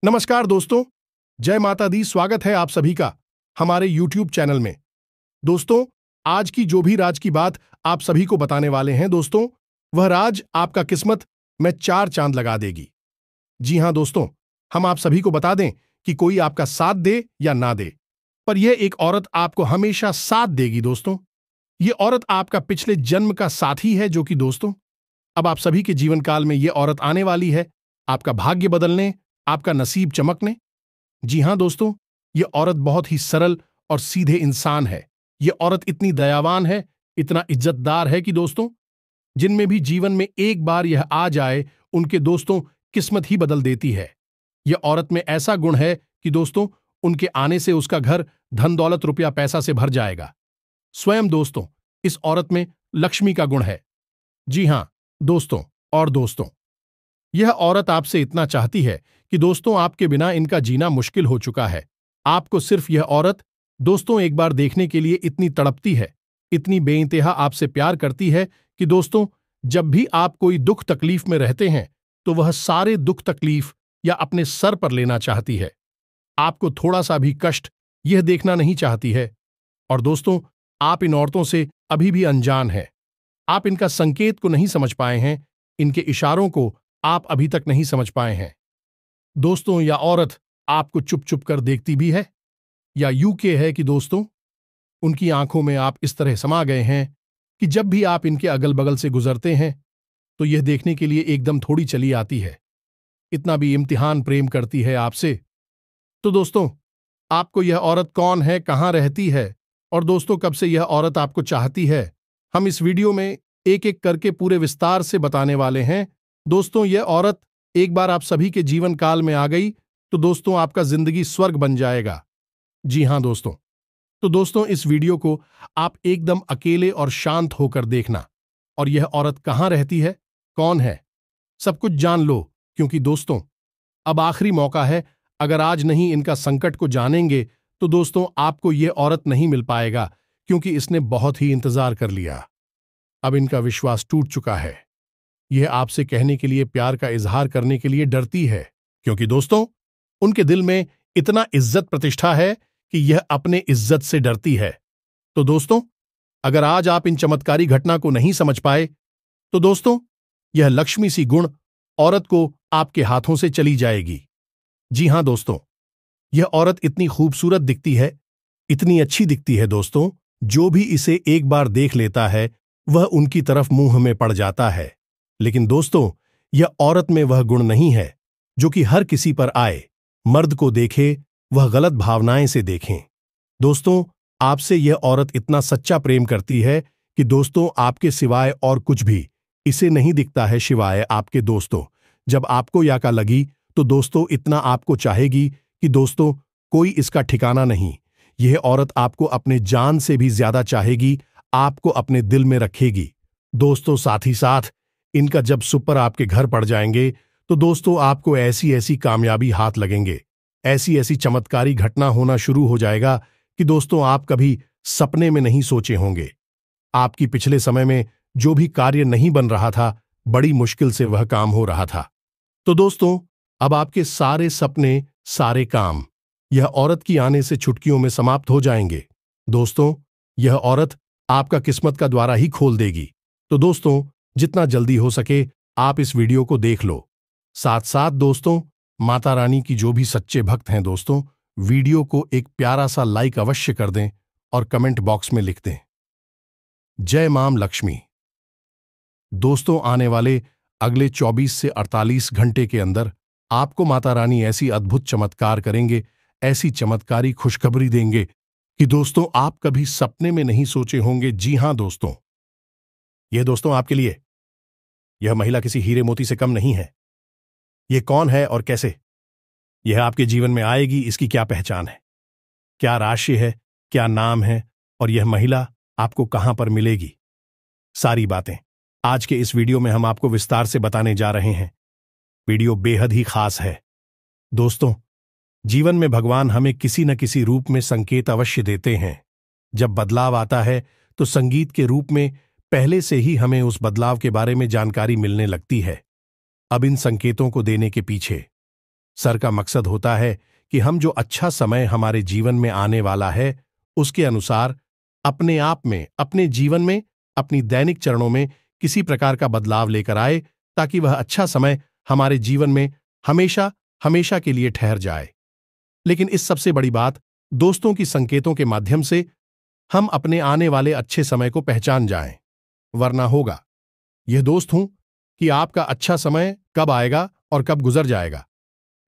नमस्कार दोस्तों, जय माता दी। स्वागत है आप सभी का हमारे YouTube चैनल में। दोस्तों, आज की जो भी राज की बात आप सभी को बताने वाले हैं दोस्तों, वह राज आपका किस्मत में 4 चांद लगा देगी। जी हां दोस्तों, हम आप सभी को बता दें कि कोई आपका साथ दे या ना दे, पर यह एक औरत आपको हमेशा साथ देगी दोस्तों। ये औरत आपका पिछले जन्म का साथी है, जो कि दोस्तों अब आप सभी के जीवन काल में ये औरत आने वाली है, आपका भाग्य बदलने, आपका नसीब चमकने। जी हां दोस्तों, ये औरत बहुत ही सरल और सीधे इंसान है। ये औरत इतनी दयावान है, इतना इज्जतदार है कि दोस्तों जिनमें भी जीवन में एक बार यह आ जाए, उनके दोस्तों किस्मत ही बदल देती है। यह औरत में ऐसा गुण है कि दोस्तों उनके आने से उसका घर धन दौलत रुपया पैसा से भर जाएगा। स्वयं दोस्तों इस औरत में लक्ष्मी का गुण है। जी हां दोस्तों, और दोस्तों यह औरत आपसे इतना चाहती है कि दोस्तों आपके बिना इनका जीना मुश्किल हो चुका है। आपको सिर्फ यह औरत दोस्तों एक बार देखने के लिए इतनी तड़पती है, इतनी बेइंतहा आपसे प्यार करती है कि दोस्तों जब भी आप कोई दुख तकलीफ में रहते हैं तो वह सारे दुख तकलीफ या अपने सर पर लेना चाहती है। आपको थोड़ा सा भी कष्ट यह देखना नहीं चाहती है। और दोस्तों आप इन औरतों से अभी भी अनजान हैं। आप इनका संकेत को नहीं समझ पाए हैं, इनके इशारों को आप अभी तक नहीं समझ पाए हैं। दोस्तों यह औरत आपको चुप चुप कर देखती भी है, या यूं के है कि दोस्तों उनकी आंखों में आप इस तरह समा गए हैं कि जब भी आप इनके अगल बगल से गुजरते हैं तो यह देखने के लिए एकदम थोड़ी चली आती है। इतना भी इम्तिहान प्रेम करती है आपसे। तो दोस्तों आपको यह औरत कौन है, कहां रहती है और दोस्तों कब से यह औरत आपको चाहती है, हम इस वीडियो में एक एक करके पूरे विस्तार से बताने वाले हैं। दोस्तों यह औरत एक बार आप सभी के जीवन काल में आ गई तो दोस्तों आपका जिंदगी स्वर्ग बन जाएगा। जी हां दोस्तों, तो दोस्तों इस वीडियो को आप एकदम अकेले और शांत होकर देखना। और यह औरत कहां रहती है, कौन है, सब कुछ जान लो, क्योंकि दोस्तों अब आखिरी मौका है। अगर आज नहीं इनका संकट को जानेंगे तो दोस्तों आपको यह औरत नहीं मिल पाएगा, क्योंकि इसने बहुत ही इंतजार कर लिया। अब इनका विश्वास टूट चुका है। यह आपसे कहने के लिए, प्यार का इजहार करने के लिए डरती है, क्योंकि दोस्तों उनके दिल में इतना इज्जत प्रतिष्ठा है कि यह अपने इज्जत से डरती है। तो दोस्तों अगर आज आप इन चमत्कारी घटना को नहीं समझ पाए तो दोस्तों यह लक्ष्मी सी गुण औरत को आपके हाथों से चली जाएगी। जी हां दोस्तों, यह औरत इतनी खूबसूरत दिखती है, इतनी अच्छी दिखती है दोस्तों, जो भी इसे एक बार देख लेता है वह उनकी तरफ मुंह में पड़ जाता है। लेकिन दोस्तों यह औरत में वह गुण नहीं है जो कि हर किसी पर आए। मर्द को देखे वह गलत भावनाएं से देखें। दोस्तों आपसे यह औरत इतना सच्चा प्रेम करती है कि दोस्तों आपके सिवाय और कुछ भी इसे नहीं दिखता है सिवाय आपके दोस्तों। जब आपको याका लगी तो दोस्तों इतना आपको चाहेगी कि दोस्तों कोई इसका ठिकाना नहीं। यह औरत आपको अपने जान से भी ज्यादा चाहेगी, आपको अपने दिल में रखेगी। दोस्तों साथ ही साथ इनका जब सुपर आपके घर पड़ जाएंगे तो दोस्तों आपको ऐसी ऐसी कामयाबी हाथ लगेंगे, ऐसी ऐसी चमत्कारी घटना होना शुरू हो जाएगा कि दोस्तों आप कभी सपने में नहीं सोचे होंगे। आपकी पिछले समय में जो भी कार्य नहीं बन रहा था, बड़ी मुश्किल से वह काम हो रहा था। तो दोस्तों अब आपके सारे सपने, सारे काम यह औरत की आने से चुटकियों में समाप्त हो जाएंगे। दोस्तों यह औरत आपका किस्मत का द्वारा ही खोल देगी। तो दोस्तों जितना जल्दी हो सके आप इस वीडियो को देख लो। साथ साथ दोस्तों माता रानी की जो भी सच्चे भक्त हैं दोस्तों, वीडियो को एक प्यारा सा लाइक अवश्य कर दें और कमेंट बॉक्स में लिख दें, जय मां लक्ष्मी। दोस्तों आने वाले अगले 24 से 48 घंटे के अंदर आपको माता रानी ऐसी अद्भुत चमत्कार करेंगे, ऐसी चमत्कारी खुशखबरी देंगे कि दोस्तों आप कभी सपने में नहीं सोचे होंगे। जी हां दोस्तों, यह दोस्तों आपके लिए यह महिला किसी हीरे मोती से कम नहीं है। यह कौन है और कैसे यह आपके जीवन में आएगी, इसकी क्या पहचान है, क्या राशि है, क्या नाम है और यह महिला आपको कहां पर मिलेगी, सारी बातें आज के इस वीडियो में हम आपको विस्तार से बताने जा रहे हैं। वीडियो बेहद ही खास है। दोस्तों जीवन में भगवान हमें किसी न किसी रूप में संकेत अवश्य देते हैं। जब बदलाव आता है तो संगीत के रूप में पहले से ही हमें उस बदलाव के बारे में जानकारी मिलने लगती है। अब इन संकेतों को देने के पीछे सर का मकसद होता है कि हम जो अच्छा समय हमारे जीवन में आने वाला है उसके अनुसार अपने आप में, अपने जीवन में, अपनी दैनिक चरणों में किसी प्रकार का बदलाव लेकर आए ताकि वह अच्छा समय हमारे जीवन में हमेशा हमेशा के लिए ठहर जाए। लेकिन इस सबसे बड़ी बात, दोस्तों की संकेतों के माध्यम से हम अपने आने वाले अच्छे समय को पहचान जाएं। वरना होगा यह दोस्त हूं कि आपका अच्छा समय कब आएगा और कब गुजर जाएगा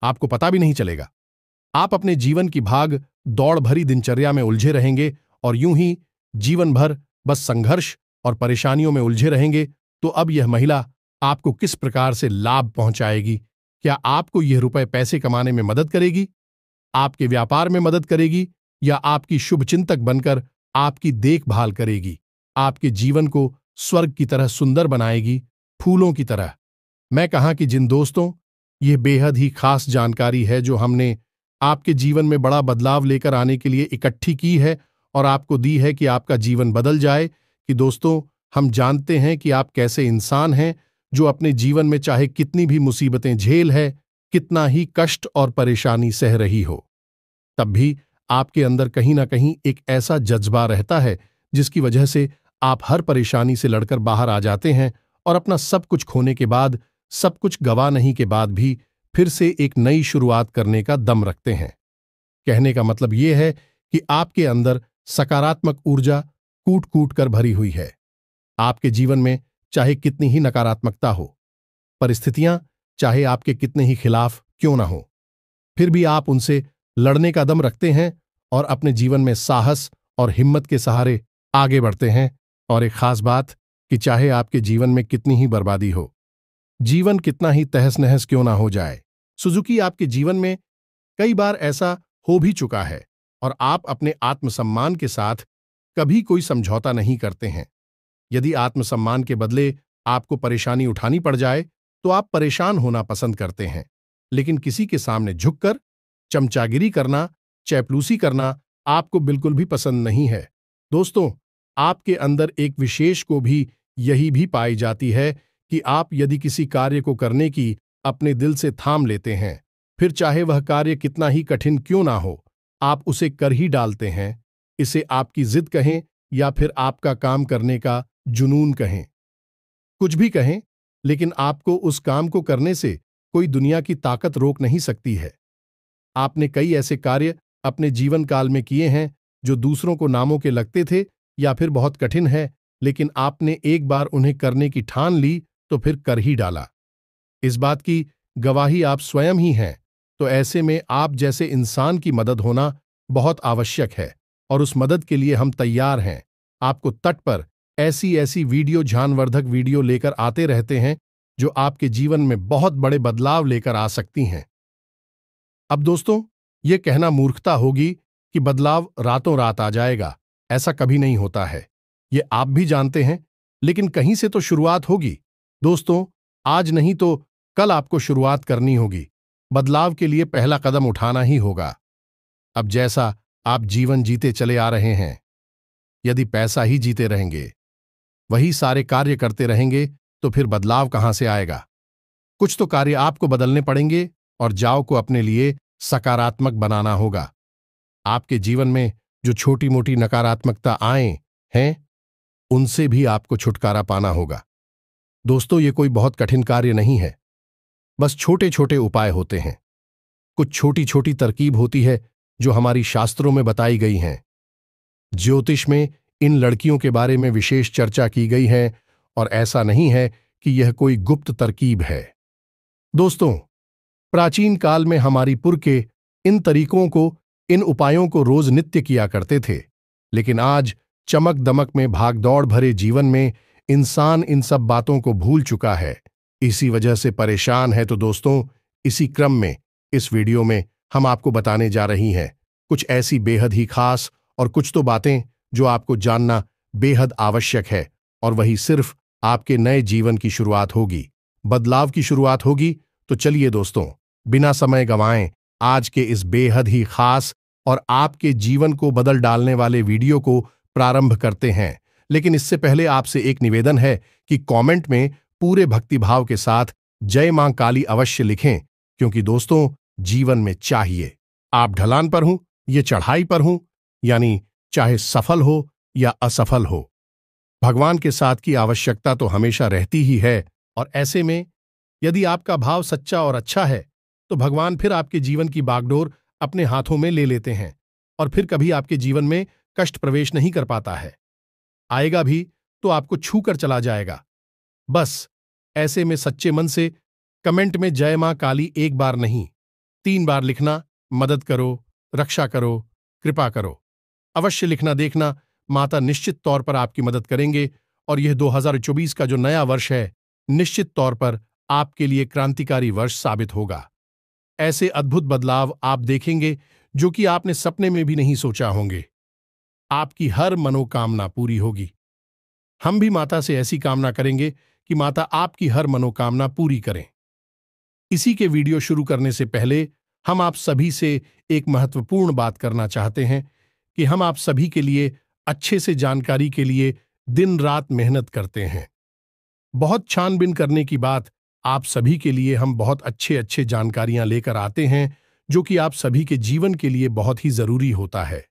आपको पता भी नहीं चलेगा। आप अपने जीवन की भाग दौड़ भरी दिनचर्या में उलझे रहेंगे और यूं ही जीवन भर बस संघर्ष और परेशानियों में उलझे रहेंगे। तो अब यह महिला आपको किस प्रकार से लाभ पहुंचाएगी? क्या आपको यह रुपए पैसे कमाने में मदद करेगी, आपके व्यापार में मदद करेगी, या आपकी शुभचिंतक बनकर आपकी देखभाल करेगी, आपके जीवन को स्वर्ग की तरह सुंदर बनाएगी, फूलों की तरह? मैं कहा कि जिन दोस्तों, यह बेहद ही खास जानकारी है जो हमने आपके जीवन में बड़ा बदलाव लेकर आने के लिए इकट्ठी की है और आपको दी है कि आपका जीवन बदल जाए। कि दोस्तों, हम जानते हैं कि आप कैसे इंसान हैं जो अपने जीवन में चाहे कितनी भी मुसीबतें झेल है, कितना ही कष्ट और परेशानी सह रही हो, तब भी आपके अंदर कहीं ना कहीं एक ऐसा जज्बा रहता है जिसकी वजह से आप हर परेशानी से लड़कर बाहर आ जाते हैं और अपना सब कुछ खोने के बाद, सब कुछ गवा नहीं के बाद भी फिर से एक नई शुरुआत करने का दम रखते हैं। कहने का मतलब यह है कि आपके अंदर सकारात्मक ऊर्जा कूट कूट कर भरी हुई है। आपके जीवन में चाहे कितनी ही नकारात्मकता हो, परिस्थितियां चाहे आपके कितने ही खिलाफ क्यों ना हो, फिर भी आप उनसे लड़ने का दम रखते हैं और अपने जीवन में साहस और हिम्मत के सहारे आगे बढ़ते हैं। और एक खास बात कि चाहे आपके जीवन में कितनी ही बर्बादी हो, जीवन कितना ही तहस नहस क्यों ना हो जाए, सुजुकी आपके जीवन में कई बार ऐसा हो भी चुका है और आप अपने आत्मसम्मान के साथ कभी कोई समझौता नहीं करते हैं। यदि आत्मसम्मान के बदले आपको परेशानी उठानी पड़ जाए तो आप परेशान होना पसंद करते हैं, लेकिन किसी के सामने झुककर चमचागिरी करना, चैपलूसी करना आपको बिल्कुल भी पसंद नहीं है। दोस्तों, आपके अंदर एक विशेष को भी यही भी पाई जाती है कि आप यदि किसी कार्य को करने की अपने दिल से ठान लेते हैं, फिर चाहे वह कार्य कितना ही कठिन क्यों ना हो, आप उसे कर ही डालते हैं। इसे आपकी जिद कहें या फिर आपका काम करने का जुनून कहें, कुछ भी कहें, लेकिन आपको उस काम को करने से कोई दुनिया की ताकत रोक नहीं सकती है। आपने कई ऐसे कार्य अपने जीवन काल में किए हैं जो दूसरों को नामों के लगते थे या फिर बहुत कठिन है, लेकिन आपने एक बार उन्हें करने की ठान ली तो फिर कर ही डाला। इस बात की गवाही आप स्वयं ही हैं। तो ऐसे में आप जैसे इंसान की मदद होना बहुत आवश्यक है और उस मदद के लिए हम तैयार हैं। आपको तट पर ऐसी ऐसी वीडियो, ज्ञानवर्धक वीडियो लेकर आते रहते हैं जो आपके जीवन में बहुत बड़े बदलाव लेकर आ सकती हैं। अब दोस्तों, ये कहना मूर्खता होगी कि बदलाव रातों रात आ जाएगा। ऐसा कभी नहीं होता है, ये आप भी जानते हैं, लेकिन कहीं से तो शुरुआत होगी। दोस्तों, आज नहीं तो कल आपको शुरुआत करनी होगी। बदलाव के लिए पहला कदम उठाना ही होगा। अब जैसा आप जीवन जीते चले आ रहे हैं, यदि पैसा ही जीते रहेंगे, वही सारे कार्य करते रहेंगे, तो फिर बदलाव कहां से आएगा? कुछ तो कार्य आपको बदलने पड़ेंगे और जाओ को अपने लिए सकारात्मक बनाना होगा। आपके जीवन में जो छोटी मोटी नकारात्मकता आए हैं, उनसे भी आपको छुटकारा पाना होगा। दोस्तों, ये कोई बहुत कठिन कार्य नहीं है, बस छोटे छोटे उपाय होते हैं। कुछ छोटी छोटी तरकीब होती है जो हमारी शास्त्रों में बताई गई हैं। ज्योतिष में इन लड़कियों के बारे में विशेष चर्चा की गई है और ऐसा नहीं है कि यह कोई गुप्त तरकीब है। दोस्तों, प्राचीन काल में हमारी पुरखे इन तरीकों को, इन उपायों को रोज नित्य किया करते थे, लेकिन आज चमक दमक में भागदौड़ भरे जीवन में इंसान इन सब बातों को भूल चुका है, इसी वजह से परेशान है। तो दोस्तों, इसी क्रम में इस वीडियो में हम आपको बताने जा रही हैं कुछ ऐसी बेहद ही खास और कुछ तो बातें जो आपको जानना बेहद आवश्यक है, और वही सिर्फ आपके नए जीवन की शुरुआत होगी, बदलाव की शुरुआत होगी। तो चलिए दोस्तों, बिना समय गंवाएं आज के इस बेहद ही खास और आपके जीवन को बदल डालने वाले वीडियो को प्रारंभ करते हैं। लेकिन इससे पहले आपसे एक निवेदन है कि कमेंट में पूरे भक्तिभाव के साथ जय मां काली अवश्य लिखें, क्योंकि दोस्तों, जीवन में चाहिए। आप ढलान पर हूं, ये चढ़ाई पर हूं, यानी चाहे सफल हो या असफल हो, भगवान के साथ की आवश्यकता तो हमेशा रहती ही है। और ऐसे में यदि आपका भाव सच्चा और अच्छा है तो भगवान फिर आपके जीवन की बागडोर अपने हाथों में ले लेते हैं और फिर कभी आपके जीवन में कष्ट प्रवेश नहीं कर पाता है। आएगा भी तो आपको छू कर चला जाएगा। बस ऐसे में सच्चे मन से कमेंट में जय मां काली एक बार नहीं 3 बार लिखना, मदद करो, रक्षा करो, कृपा करो। अवश्य लिखना। देखना, माता निश्चित तौर पर आपकी मदद करेंगे और यह 2024 का जो नया वर्ष है निश्चित तौर पर आपके लिए क्रांतिकारी वर्ष साबित होगा। ऐसे अद्भुत बदलाव आप देखेंगे जो कि आपने सपने में भी नहीं सोचा होंगे। आपकी हर मनोकामना पूरी होगी। हम भी माता से ऐसी कामना करेंगे कि माता आपकी हर मनोकामना पूरी करें। इसी के वीडियो शुरू करने से पहले हम आप सभी से एक महत्वपूर्ण बात करना चाहते हैं कि हम आप सभी के लिए अच्छे से जानकारी के लिए दिन रात मेहनत करते हैं। बहुत छानबीन करने की बात, आप सभी के लिए हम बहुत अच्छे अच्छे जानकारियां लेकर आते हैं जो कि आप सभी के जीवन के लिए बहुत ही जरूरी होता है।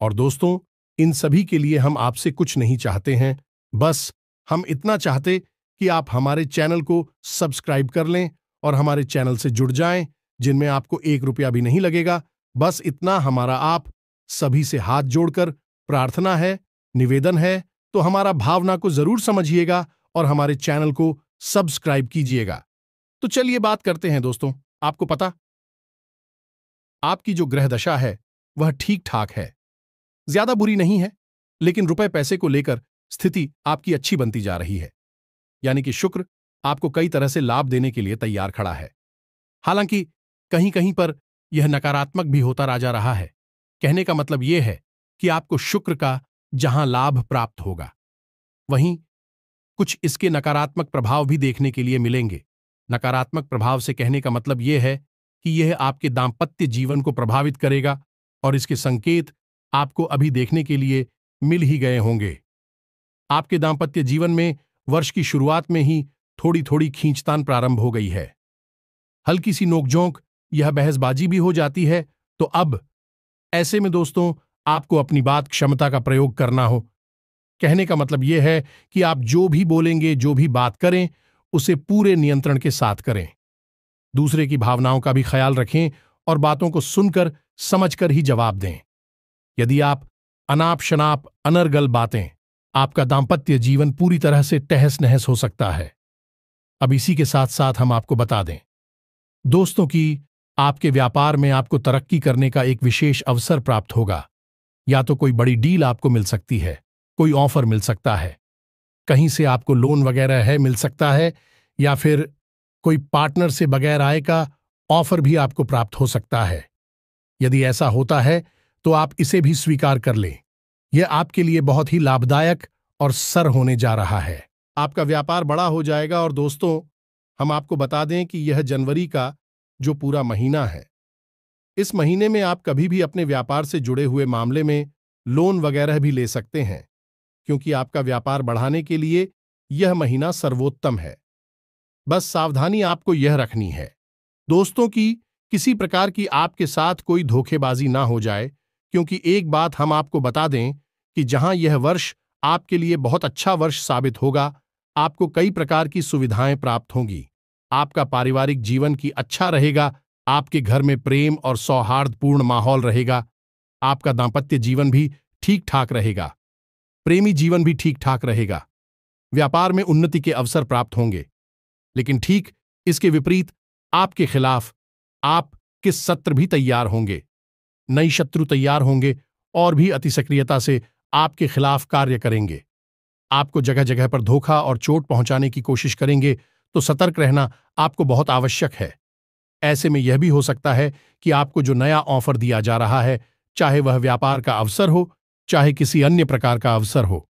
और दोस्तों, इन सभी के लिए हम आपसे कुछ नहीं चाहते हैं, बस हम इतना चाहते कि आप हमारे चैनल को सब्सक्राइब कर लें और हमारे चैनल से जुड़ जाएं, जिनमें आपको 1 रुपया भी नहीं लगेगा। बस इतना हमारा आप सभी से हाथ जोड़कर प्रार्थना है, निवेदन है। तो हमारा भावना को जरूर समझिएगा और हमारे चैनल को सब्सक्राइब कीजिएगा। तो चलिए बात करते हैं दोस्तों। आपको पता, आपकी जो ग्रह दशा है वह ठीक ठाक है, ज्यादा बुरी नहीं है, लेकिन रुपए पैसे को लेकर स्थिति आपकी अच्छी बनती जा रही है। यानी कि शुक्र आपको कई तरह से लाभ देने के लिए तैयार खड़ा है। हालांकि कहीं कहीं पर यह नकारात्मक भी होता जा रहा है। कहने का मतलब यह है कि आपको शुक्र का जहां लाभ प्राप्त होगा, वहीं कुछ इसके नकारात्मक प्रभाव भी देखने के लिए मिलेंगे। नकारात्मक प्रभाव से कहने का मतलब यह है कि यह आपके दांपत्य जीवन को प्रभावित करेगा और इसके संकेत आपको अभी देखने के लिए मिल ही गए होंगे। आपके दांपत्य जीवन में वर्ष की शुरुआत में ही थोड़ी थोड़ी खींचतान प्रारंभ हो गई है। हल्की सी नोकझोंक, यह बहसबाजी भी हो जाती है। तो अब ऐसे में दोस्तों, आपको अपनी बात क्षमता का प्रयोग करना हो। कहने का मतलब यह है कि आप जो भी बोलेंगे, जो भी बात करें, उसे पूरे नियंत्रण के साथ करें। दूसरे की भावनाओं का भी ख्याल रखें और बातों को सुनकर समझकर ही जवाब दें। यदि आप अनाप शनाप अनर्गल बातें, आपका दांपत्य जीवन पूरी तरह से तहस नहस हो सकता है। अब इसी के साथ साथ हम आपको बता दें दोस्तों कि आपके व्यापार में आपको तरक्की करने का एक विशेष अवसर प्राप्त होगा। या तो कोई बड़ी डील आपको मिल सकती है, कोई ऑफर मिल सकता है, कहीं से आपको लोन वगैरह है मिल सकता है, या फिर कोई पार्टनर से बगैर आय का ऑफर भी आपको प्राप्त हो सकता है। यदि ऐसा होता है तो आप इसे भी स्वीकार कर लें। यह आपके लिए बहुत ही लाभदायक और सर होने जा रहा है। आपका व्यापार बड़ा हो जाएगा। और दोस्तों, हम आपको बता दें कि यह जनवरी का जो पूरा महीना है, इस महीने में आप कभी भी अपने व्यापार से जुड़े हुए मामले में लोन वगैरह भी ले सकते हैं, क्योंकि आपका व्यापार बढ़ाने के लिए यह महीना सर्वोत्तम है। बस सावधानी आपको यह रखनी है दोस्तों कि किसी प्रकार की आपके साथ कोई धोखेबाजी ना हो जाए, क्योंकि एक बात हम आपको बता दें कि जहां यह वर्ष आपके लिए बहुत अच्छा वर्ष साबित होगा, आपको कई प्रकार की सुविधाएं प्राप्त होंगी। आपका पारिवारिक जीवन की अच्छा रहेगा, आपके घर में प्रेम और सौहार्दपूर्ण माहौल रहेगा, आपका दांपत्य जीवन भी ठीक ठाक रहेगा, प्रेमी जीवन भी ठीक ठाक रहेगा, व्यापार में उन्नति के अवसर प्राप्त होंगे। लेकिन ठीक इसके विपरीत आपके खिलाफ आपके सत्र भी तैयार होंगे, नई शत्रु तैयार होंगे और भी अतिसक्रियता से आपके खिलाफ कार्य करेंगे। आपको जगह जगह पर धोखा और चोट पहुंचाने की कोशिश करेंगे, तो सतर्क रहना आपको बहुत आवश्यक है। ऐसे में यह भी हो सकता है कि आपको जो नया ऑफर दिया जा रहा है, चाहे वह व्यापार का अवसर हो, चाहे किसी अन्य प्रकार का अवसर हो,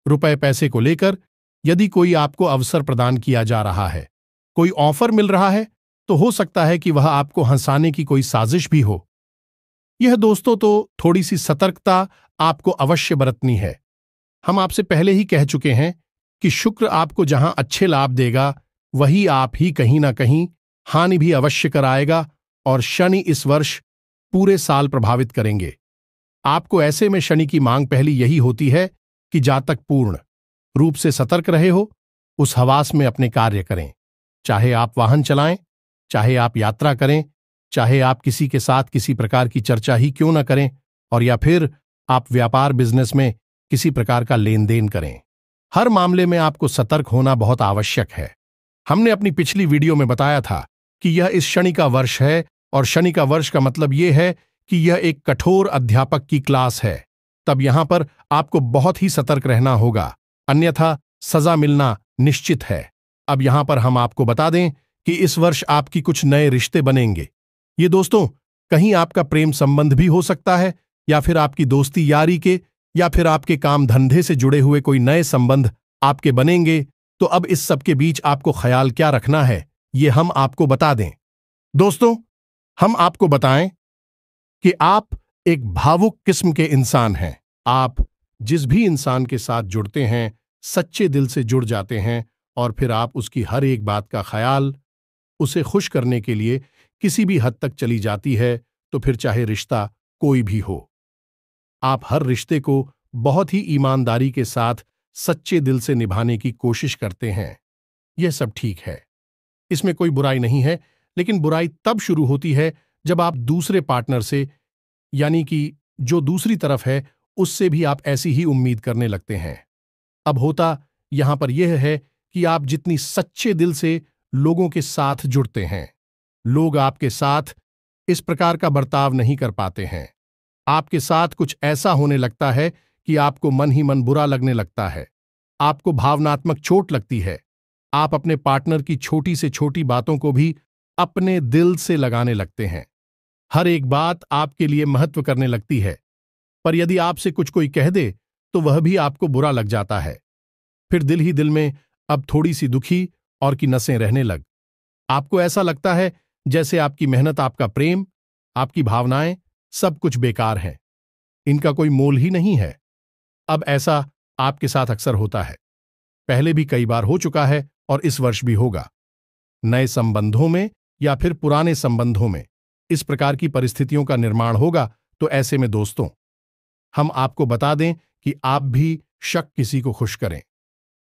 रुपए पैसे को लेकर यदि कोई आपको अवसर प्रदान किया जा रहा है, कोई ऑफर मिल रहा है, तो हो सकता है कि वह आपको हंसाने की कोई साजिश भी हो। यह दोस्तों तो थोड़ी सी सतर्कता आपको अवश्य बरतनी है। हम आपसे पहले ही कह चुके हैं कि शुक्र आपको जहां अच्छे लाभ देगा, वही आप ही कहीं ना कहीं हानि भी अवश्य कराएगा और शनि इस वर्ष पूरे साल प्रभावित करेंगे। आपको ऐसे में शनि की मांग पहली यही होती है कि जातक पूर्ण रूप से सतर्क रहे हो, उस हवास में अपने कार्य करें। चाहे आप वाहन चलाएं, चाहे आप यात्रा करें, चाहे आप किसी के साथ किसी प्रकार की चर्चा ही क्यों न करें, और या फिर आप व्यापार बिजनेस में किसी प्रकार का लेन देन करें, हर मामले में आपको सतर्क होना बहुत आवश्यक है। हमने अपनी पिछली वीडियो में बताया था कि यह इस शनि का वर्ष है, और शनि का वर्ष का मतलब यह है कि यह एक कठोर अध्यापक की क्लास है। तब यहां पर आपको बहुत ही सतर्क रहना होगा, अन्यथा सजा मिलना निश्चित है। अब यहां पर हम आपको बता दें कि इस वर्ष आपकी कुछ नए रिश्ते बनेंगे। ये दोस्तों कहीं आपका प्रेम संबंध भी हो सकता है, या फिर आपकी दोस्ती यारी के, या फिर आपके काम धंधे से जुड़े हुए कोई नए संबंध आपके बनेंगे। तो अब इस सब के बीच आपको ख्याल क्या रखना है, ये हम आपको बता दें। दोस्तों, हम आपको बताएं कि आप एक भावुक किस्म के इंसान हैं। आप जिस भी इंसान के साथ जुड़ते हैं, सच्चे दिल से जुड़ जाते हैं, और फिर आप उसकी हर एक बात का ख्याल, उसे खुश करने के लिए किसी भी हद तक चली जाती है, तो फिर चाहे रिश्ता कोई भी हो। आप हर रिश्ते को बहुत ही ईमानदारी के साथ सच्चे दिल से निभाने की कोशिश करते हैं। यह सब ठीक है, इसमें कोई बुराई नहीं है, लेकिन बुराई तब शुरू होती है जब आप दूसरे पार्टनर से, यानी कि जो दूसरी तरफ है, उससे भी आप ऐसी ही उम्मीद करने लगते हैं। अब होता यहां पर यह है कि आप जितनी सच्चे दिल से लोगों के साथ जुड़ते हैं, लोग आपके साथ इस प्रकार का बर्ताव नहीं कर पाते हैं। आपके साथ कुछ ऐसा होने लगता है कि आपको मन ही मन बुरा लगने लगता है, आपको भावनात्मक चोट लगती है। आप अपने पार्टनर की छोटी से छोटी बातों को भी अपने दिल से लगाने लगते हैं। हर एक बात आपके लिए महत्व करने लगती है, पर यदि आपसे कुछ कोई कह दे तो वह भी आपको बुरा लग जाता है। फिर दिल ही दिल में अब थोड़ी सी दुखी और की नसें रहने लग। आपको ऐसा लगता है जैसे आपकी मेहनत, आपका प्रेम, आपकी भावनाएं सब कुछ बेकार हैं, इनका कोई मोल ही नहीं है। अब ऐसा आपके साथ अक्सर होता है, पहले भी कई बार हो चुका है और इस वर्ष भी होगा। नए संबंधों में या फिर पुराने संबंधों में इस प्रकार की परिस्थितियों का निर्माण होगा। तो ऐसे में दोस्तों, हम आपको बता दें कि आप भी शक किसी को खुश करें,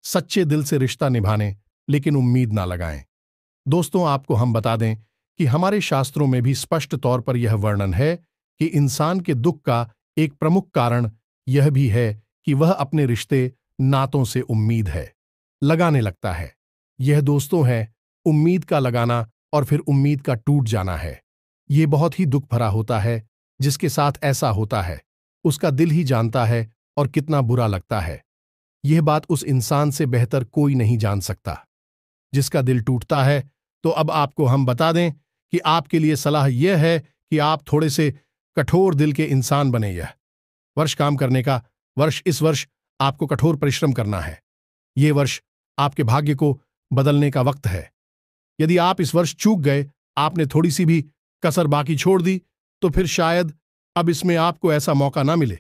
सच्चे दिल से रिश्ता निभाने, लेकिन उम्मीद ना लगाएं। दोस्तों, आपको हम बता दें कि हमारे शास्त्रों में भी स्पष्ट तौर पर यह वर्णन है कि इंसान के दुख का एक प्रमुख कारण यह भी है कि वह अपने रिश्ते, नातों से उम्मीद है लगाने लगता है। यह दोस्तों है उम्मीद का लगाना, और फिर उम्मीद का टूट जाना है। ये बहुत ही दुख भरा होता है। जिसके साथ ऐसा होता है उसका दिल ही जानता है और कितना बुरा लगता है। यह बात उस इंसान से बेहतर कोई नहीं जान सकता जिसका दिल टूटता है। तो अब आपको हम बता दें कि आपके लिए सलाह यह है कि आप थोड़े से कठोर दिल के इंसान बने। यह वर्ष काम करने का वर्ष, इस वर्ष आपको कठोर परिश्रम करना है। यह वर्ष आपके भाग्य को बदलने का वक्त है। यदि आप इस वर्ष चूक गए, आपने थोड़ी सी भी कसर बाकी छोड़ दी, तो फिर शायद अब इसमें आपको ऐसा मौका ना मिले।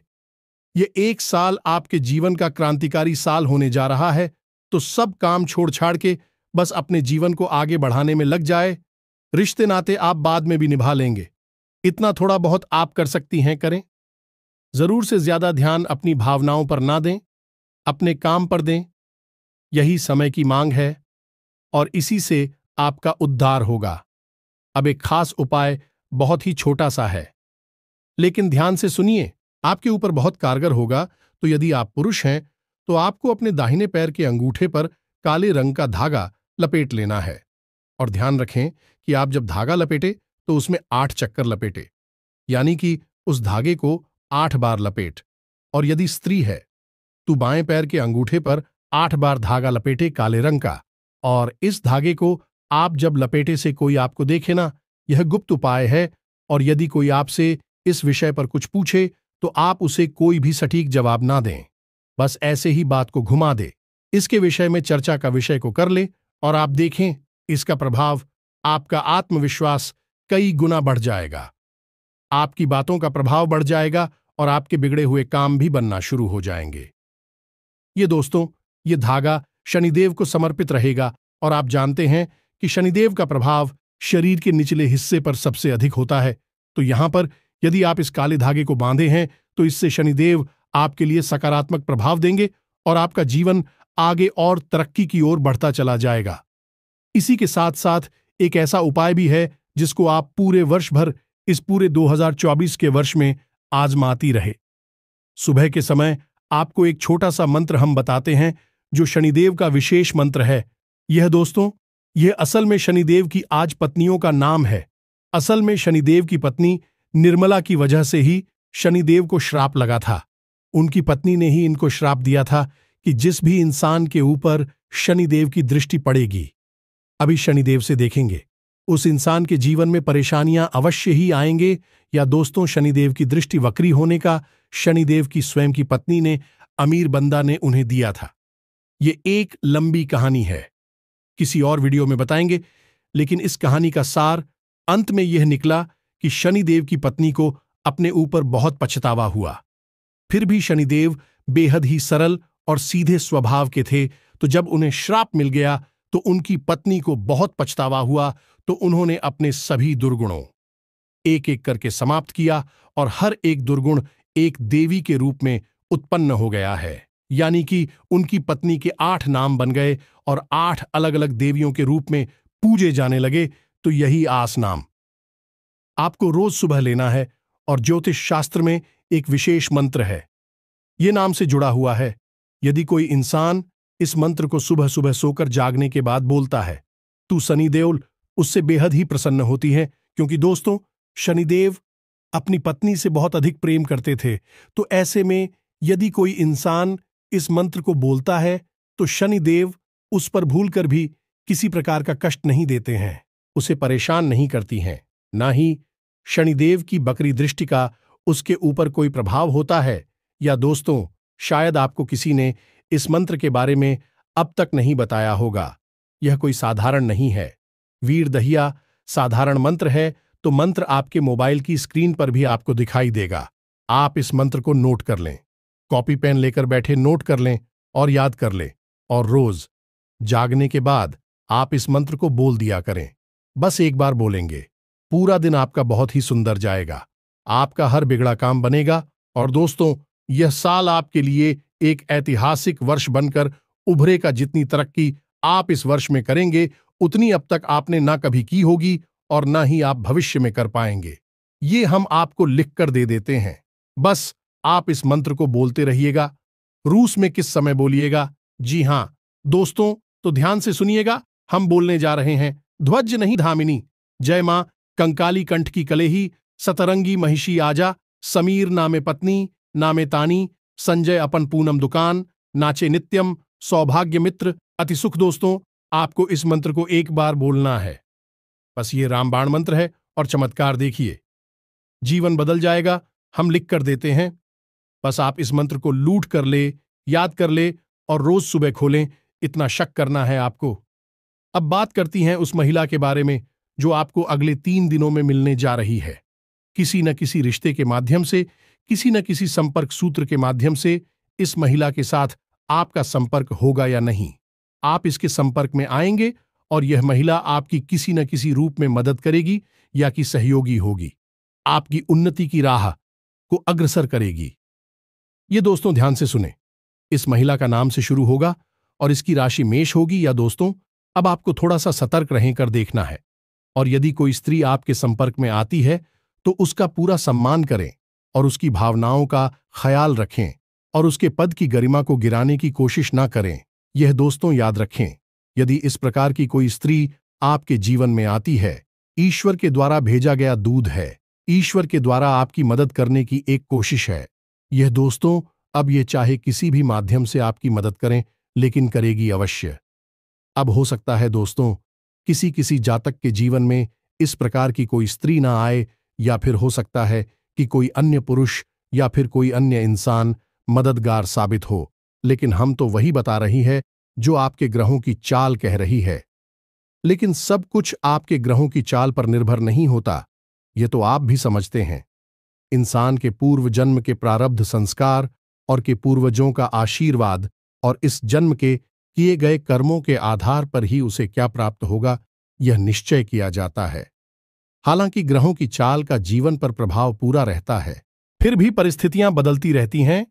ये एक साल आपके जीवन का क्रांतिकारी साल होने जा रहा है। तो सब काम छोड़ छाड़ के बस अपने जीवन को आगे बढ़ाने में लग जाए। रिश्ते नाते आप बाद में भी निभा लेंगे, इतना थोड़ा बहुत आप कर सकती हैं, करें। जरूर से ज्यादा ध्यान अपनी भावनाओं पर ना दें, अपने काम पर दें। यही समय की मांग है और इसी से आपका उद्धार होगा। अब एक खास उपाय बहुत ही छोटा सा है, लेकिन ध्यान से सुनिए, आपके ऊपर बहुत कारगर होगा। तो यदि आप पुरुष हैं तो आपको अपने दाहिने पैर के अंगूठे पर काले रंग का धागा लपेट लेना है। और ध्यान रखें कि आप जब धागा लपेटे तो उसमें 8 चक्कर लपेटे, यानी कि उस धागे को 8 बार लपेट। और यदि स्त्री है तो बाएं पैर के अंगूठे पर 8 बार धागा लपेटे काले रंग का। और इस धागे को आप जब लपेटे से कोई आपको देखे ना, यह गुप्त उपाय है। और यदि कोई आपसे इस विषय पर कुछ पूछे तो आप उसे कोई भी सटीक जवाब ना दें, बस ऐसे ही बात को घुमा दे, इसके विषय में चर्चा का विषय को कर ले, और आप देखें इसका प्रभाव, आपका आत्मविश्वास कई गुना बढ़ जाएगा। आपकी बातों का प्रभाव बढ़ जाएगा और आपके बिगड़े हुए काम भी बनना शुरू हो जाएंगे। ये दोस्तों, ये धागा शनिदेव को समर्पित रहेगा, और आप जानते हैं कि शनिदेव का प्रभाव शरीर के निचले हिस्से पर सबसे अधिक होता है। तो यहां पर यदि आप इस काले धागे को बांधे हैं तो इससे शनिदेव आपके लिए सकारात्मक प्रभाव देंगे और आपका जीवन आगे और तरक्की की ओर बढ़ता चला जाएगा। इसी के साथ साथ एक ऐसा उपाय भी है जिसको आप पूरे वर्ष भर, इस पूरे 2024 के वर्ष में आजमाती रहे। सुबह के समय आपको एक छोटा सा मंत्र हम बताते हैं जो शनिदेव का विशेष मंत्र है। यह असल में शनिदेव की आज पत्नियों का नाम है। असल में शनिदेव की पत्नी निर्मला की वजह से ही शनिदेव को श्राप लगा था। उनकी पत्नी ने ही इनको श्राप दिया था कि जिस भी इंसान के ऊपर शनिदेव की दृष्टि पड़ेगी, अभी शनिदेव से देखेंगे, उस इंसान के जीवन में परेशानियां अवश्य ही आएंगे। या दोस्तों, शनिदेव की दृष्टि वक्री होने का शनिदेव की स्वयं की पत्नी ने, अमीर बंदा ने उन्हें दिया था। ये एक लंबी कहानी है, किसी और वीडियो में बताएंगे, लेकिन इस कहानी का सार अंत में यह निकला कि शनिदेव की पत्नी को अपने ऊपर बहुत पछतावा हुआ। फिर भी शनिदेव बेहद ही सरल और सीधे स्वभाव के थे, तो जब उन्हें श्राप मिल गया तो उनकी पत्नी को बहुत पछतावा हुआ। तो उन्होंने अपने सभी दुर्गुणों एक एक करके समाप्त किया और हर एक दुर्गुण एक देवी के रूप में उत्पन्न हो गया है। यानी कि उनकी पत्नी के 8 नाम बन गए और 8 अलग अलग देवियों के रूप में पूजे जाने लगे। तो यही आस नाम आपको रोज सुबह लेना है और ज्योतिष शास्त्र में एक विशेष मंत्र है, ये नाम से जुड़ा हुआ है। यदि कोई इंसान इस मंत्र को सुबह सुबह सोकर जागने के बाद बोलता है तो शनिदेव उससे बेहद ही प्रसन्न होती है, क्योंकि दोस्तों, शनिदेव अपनी पत्नी से बहुत अधिक प्रेम करते थे। तो ऐसे में यदि कोई इंसान इस मंत्र को बोलता है तो शनिदेव उस पर भूलकर भी किसी प्रकार का कष्ट नहीं देते हैं, उसे परेशान नहीं करती हैं। ना ही शनिदेव की बकरी दृष्टि का उसके ऊपर कोई प्रभाव होता है। या दोस्तों, शायद आपको किसी ने इस मंत्र के बारे में अब तक नहीं बताया होगा। यह कोई साधारण नहीं है, वीर दहिया साधारण मंत्र है। तो मंत्र आपके मोबाइल की स्क्रीन पर भी आपको दिखाई देगा। आप इस मंत्र को नोट कर लें, कॉपी पेन लेकर बैठे नोट कर लें और याद कर लें, और रोज जागने के बाद आप इस मंत्र को बोल दिया करें। बस एक बार बोलेंगे, पूरा दिन आपका बहुत ही सुंदर जाएगा, आपका हर बिगड़ा काम बनेगा। और दोस्तों, यह साल आपके लिए एक ऐतिहासिक वर्ष बनकर उभरेगा। जितनी तरक्की आप इस वर्ष में करेंगे उतनी अब तक आपने ना कभी की होगी और ना ही आप भविष्य में कर पाएंगे। ये हम आपको लिख कर दे देते हैं, बस आप इस मंत्र को बोलते रहिएगा। रूस में किस समय बोलिएगा? जी हां दोस्तों, तो ध्यान से सुनिएगा। हम बोलने जा रहे हैं, ध्वज नहीं धामिनी, जय मां कंकाली कंठ की कलेही, सतरंगी महिषी आजा, समीर नामे पत्नी, नामे तानी, संजय अपन पूनम दुकान, नाचे नित्यम, सौभाग्य मित्र, अति सुख। दोस्तों, आपको इस मंत्र को एक बार बोलना है, बस ये रामबाण मंत्र है और चमत्कार देखिए, जीवन बदल जाएगा। हम लिख कर देते हैं, बस आप इस मंत्र को लूट कर ले, याद कर ले और रोज सुबह खोलें। इतना शक करना है आपको। अब बात करती हैं उस महिला के बारे में जो आपको अगले 3 दिनों में मिलने जा रही है। किसी न किसी रिश्ते के माध्यम से, किसी न किसी संपर्क सूत्र के माध्यम से इस महिला के साथ आपका संपर्क होगा या नहीं, आप इसके संपर्क में आएंगे और यह महिला आपकी किसी न किसी रूप में मदद करेगी या कि सहयोगी होगी, आपकी उन्नति की राह को अग्रसर करेगी। ये दोस्तों ध्यान से सुने, इस महिला का नाम से शुरू होगा और इसकी राशि मेष होगी। या दोस्तों, अब आपको थोड़ा सा सतर्क रहकर देखना है, और यदि कोई स्त्री आपके संपर्क में आती है तो उसका पूरा सम्मान करें और उसकी भावनाओं का ख्याल रखें और उसके पद की गरिमा को गिराने की कोशिश ना करें। यह दोस्तों याद रखें, यदि इस प्रकार की कोई स्त्री आपके जीवन में आती है, ईश्वर के द्वारा भेजा गया दूध है, ईश्वर के द्वारा आपकी मदद करने की एक कोशिश है। यह दोस्तों, अब ये चाहे किसी भी माध्यम से आपकी मदद करें, लेकिन करेगी अवश्य। अब हो सकता है दोस्तों, किसी किसी जातक के जीवन में इस प्रकार की कोई स्त्री ना आए, या फिर हो सकता है कि कोई अन्य पुरुष या फिर कोई अन्य इंसान मददगार साबित हो। लेकिन हम तो वही बता रही है जो आपके ग्रहों की चाल कह रही है। लेकिन सब कुछ आपके ग्रहों की चाल पर निर्भर नहीं होता, ये तो आप भी समझते हैं। इंसान के पूर्व जन्म के प्रारब्ध संस्कार और के पूर्वजों का आशीर्वाद और इस जन्म के किए गए कर्मों के आधार पर ही उसे क्या प्राप्त होगा, यह निश्चय किया जाता है। हालांकि ग्रहों की चाल का जीवन पर प्रभाव पूरा रहता है, फिर भी परिस्थितियां बदलती रहती हैं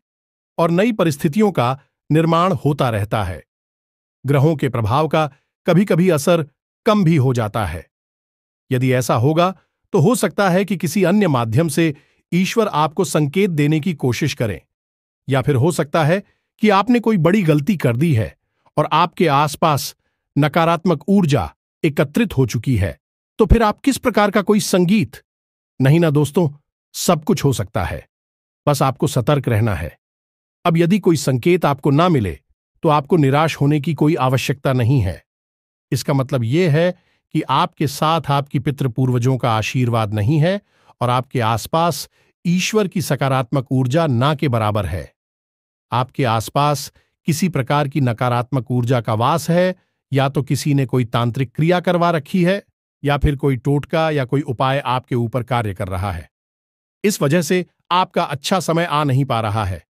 और नई परिस्थितियों का निर्माण होता रहता है। ग्रहों के प्रभाव का कभी कभी असर कम भी हो जाता है। यदि ऐसा होगा तो हो सकता है कि किसी अन्य माध्यम से ईश्वर आपको संकेत देने की कोशिश करें, या फिर हो सकता है कि आपने कोई बड़ी गलती कर दी है और आपके आसपास नकारात्मक ऊर्जा एकत्रित हो चुकी है। तो फिर आप किस प्रकार का कोई संगीत? नहीं ना दोस्तों, सब कुछ हो सकता है, बस आपको सतर्क रहना है। अब यदि कोई संकेत आपको ना मिले तो आपको निराश होने की कोई आवश्यकता नहीं है। इसका मतलब यह है कि आपके साथ आपकी पितृ पूर्वजों का आशीर्वाद नहीं है और आपके आसपास ईश्वर की सकारात्मक ऊर्जा ना के बराबर है। आपके आसपास किसी प्रकार की नकारात्मक ऊर्जा का वास है, या तो किसी ने कोई तांत्रिक क्रिया करवा रखी है, या फिर कोई टोटका या कोई उपाय आपके ऊपर कार्य कर रहा है। इस वजह से आपका अच्छा समय आ नहीं पा रहा है।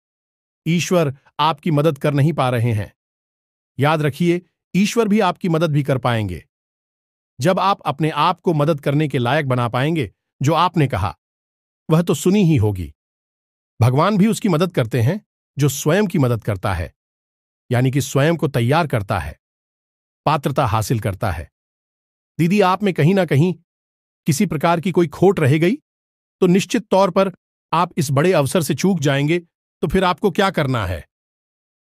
ईश्वर आपकी मदद कर नहीं पा रहे हैं। याद रखिए, ईश्वर भी आपकी मदद भी कर पाएंगे जब आप अपने आप को मदद करने के लायक बना पाएंगे। जो आपने कहा वह तो सुनी ही होगी। भगवान भी उसकी मदद करते हैं जो स्वयं की मदद करता है, यानी कि स्वयं को तैयार करता है, पात्रता हासिल करता है। दीदी, आप में कहीं ना कहीं किसी प्रकार की कोई खोट रह गई तो निश्चित तौर पर आप इस बड़े अवसर से चूक जाएंगे। तो फिर आपको क्या करना है?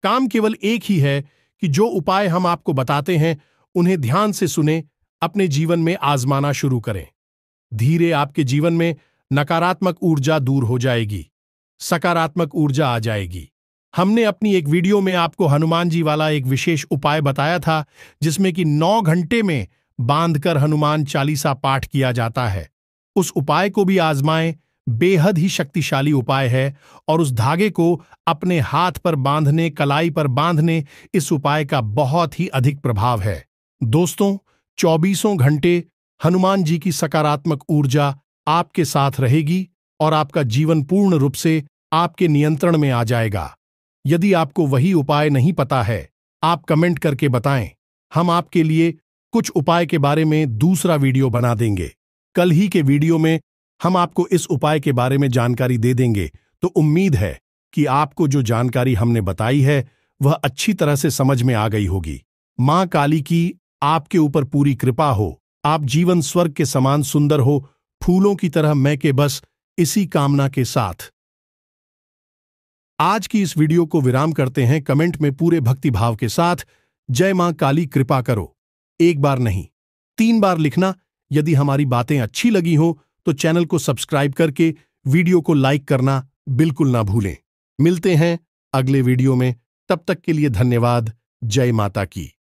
काम केवल एक ही है कि जो उपाय हम आपको बताते हैं उन्हें ध्यान से सुने, अपने जीवन में आजमाना शुरू करें। धीरे आपके जीवन में नकारात्मक ऊर्जा दूर हो जाएगी, सकारात्मक ऊर्जा आ जाएगी। हमने अपनी एक वीडियो में आपको हनुमान जी वाला एक विशेष उपाय बताया था, जिसमें कि 9 घंटे में बांधकर हनुमान चालीसा पाठ किया जाता है। उस उपाय को भी आजमाएं, बेहद ही शक्तिशाली उपाय है और उस धागे को अपने हाथ पर बांधने, कलाई पर बांधने, इस उपाय का बहुत ही अधिक प्रभाव है। दोस्तों, 24 घंटे हनुमान जी की सकारात्मक ऊर्जा आपके साथ रहेगी और आपका जीवन पूर्ण रूप से आपके नियंत्रण में आ जाएगा। यदि आपको वही उपाय नहीं पता है, आप कमेंट करके बताएं। हम आपके लिए कुछ उपाय के बारे में दूसरा वीडियो बना देंगे। कल ही के वीडियो में हम आपको इस उपाय के बारे में जानकारी दे देंगे। तो उम्मीद है कि आपको जो जानकारी हमने बताई है वह अच्छी तरह से समझ में आ गई होगी। मां काली की आपके ऊपर पूरी कृपा हो। आप जीवन स्वर्ग के समान सुंदर हो, फूलों की तरह महके, बस इसी कामना के साथ आज की इस वीडियो को विराम करते हैं। कमेंट में पूरे भक्ति भाव के साथ जय मां काली कृपा करो, एक बार नहीं 3 बार लिखना। यदि हमारी बातें अच्छी लगी हो तो चैनल को सब्सक्राइब करके वीडियो को लाइक करना बिल्कुल ना भूलें। मिलते हैं अगले वीडियो में, तब तक के लिए धन्यवाद। जय माता की।